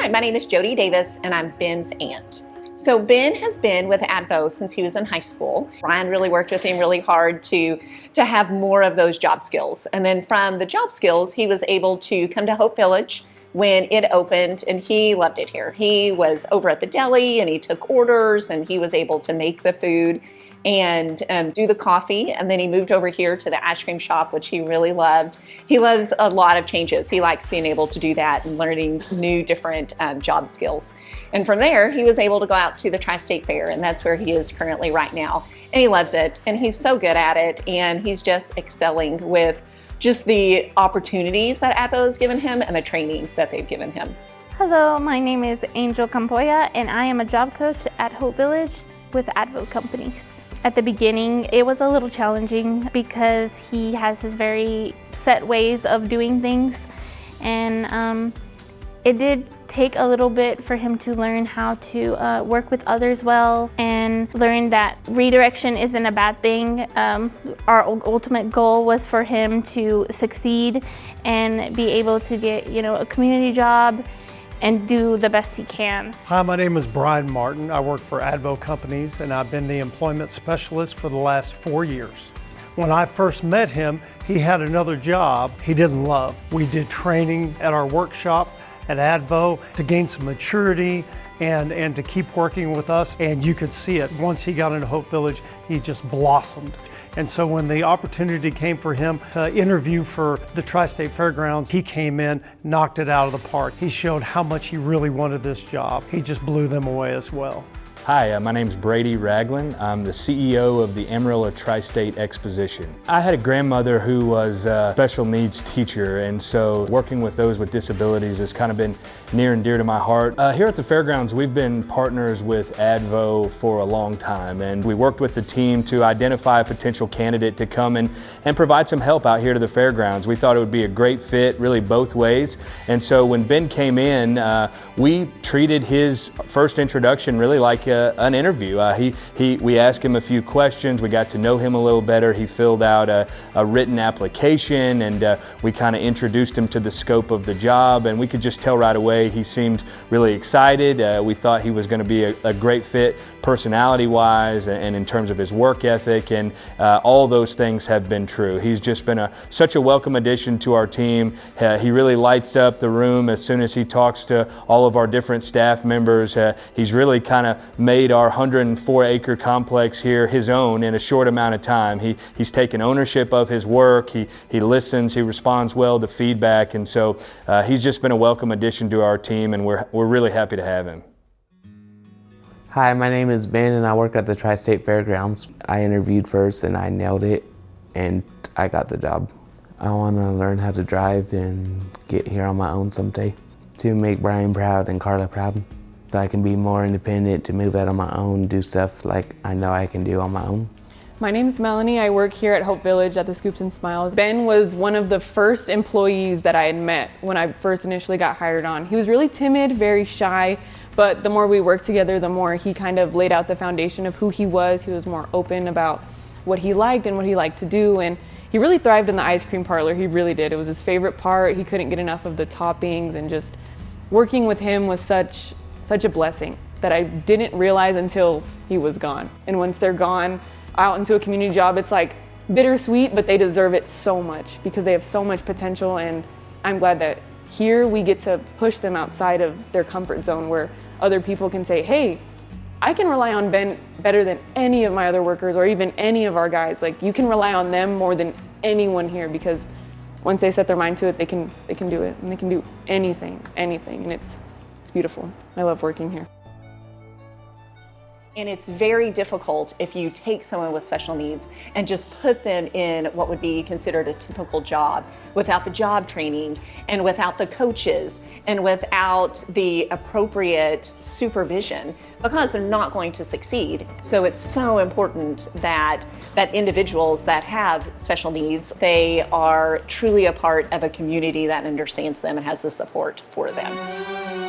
Hi, my name is Jody Davis, and I'm Ben's aunt. So Ben has been with Advo since he was in high school. Brian really worked with him really hard to have more of those job skills. And then from the job skills, he was able to come to Hope Village when it opened, and he loved it here. He was over at the deli, and he took orders, and he was able to make the food and do the coffee. And then he moved over here to the ice cream shop, which he really loved. He loves a lot of changes. He likes being able to do that and learning new different job skills. And from there, he was able to go out to the Tri-State Fair, and that's where he is currently right now. And he loves it, and he's so good at it, and he's just excelling with just the opportunities that Advo has given him and the training that they've given him. Hello, my name is Angel Campoya, and I am a job coach at Hope Village with Advo Companies. At the beginning, it was a little challenging because he has his very set ways of doing things, and it did take a little bit for him to learn how to work with others well and learn that redirection isn't a bad thing. Our ultimate goal was for him to succeed and be able to get, a community job and do the best he can. Hi, my name is Brian Martin. I work for Advo Companies, and I've been the employment specialist for the last 4 years. When I first met him, he had another job he didn't love. We did training at our workshop at Advo to gain some maturity and to keep working with us, and you could see it. Once he got into Hope Village, he just blossomed. And so when the opportunity came for him to interview for the Tri-State Fairgrounds, he came in, knocked it out of the park. He showed how much he really wanted this job. He just blew them away as well. Hi, my name's Brady Ragland. I'm the CEO of the Amarillo Tri-State Exposition. I had a grandmother who was a special needs teacher, and so working with those with disabilities has kind of been near and dear to my heart. Here at the fairgrounds, we've been partners with Advo for a long time, and we worked with the team to identify a potential candidate to come and provide some help out here to the fairgrounds. We thought it would be a great fit, really both ways, and so when Ben came in, we treated his first introduction really like an interview. We asked him a few questions, we got to know him a little better. He filled out a written application, and we kind of introduced him to the scope of the job, and we could just tell right away he seemed really excited. We thought he was going to be a great fit personality-wise and in terms of his work ethic, and all those things have been true. He's just been such a welcome addition to our team. He really lights up the room as soon as he talks to all of our different staff members. He's really kind of made our 104-acre complex here his own in a short amount of time. He's taken ownership of his work. He listens. He responds well to feedback, and so he's just been a welcome addition to our team, and we're really happy to have him. Hi, my name is Ben, and I work at the Tri-State Fairgrounds. I interviewed first, and I nailed it, and I got the job. I want to learn how to drive and get here on my own someday to make Brian proud and Carla proud, so I can be more independent, to move out on my own, do stuff like I know I can do on my own. My name's Melanie. I work here at Hope Village at the Scoops and Smiles. Ben was one of the first employees that I had met when I first initially got hired on. He was really timid, very shy, but the more we worked together, the more he kind of laid out the foundation of who he was. He was more open about what he liked and what he liked to do, and he really thrived in the ice cream parlor. He really did. It was his favorite part. He couldn't get enough of the toppings, and just working with him was such a blessing that I didn't realize until he was gone. And once they're gone out into a community job, it's like bittersweet, but they deserve it so much because they have so much potential, and I'm glad that here we get to push them outside of their comfort zone where other people can say, hey, I can rely on Ben better than any of my other workers or even any of our guys. Like, you can rely on them more than anyone here, because once they set their mind to it, they can do it, and they can do anything, and it's beautiful. I love working here. And it's very difficult if you take someone with special needs and just put them in what would be considered a typical job without the job training and without the coaches and without the appropriate supervision, because they're not going to succeed. So it's so important that individuals that have special needs, they are truly a part of a community that understands them and has the support for them.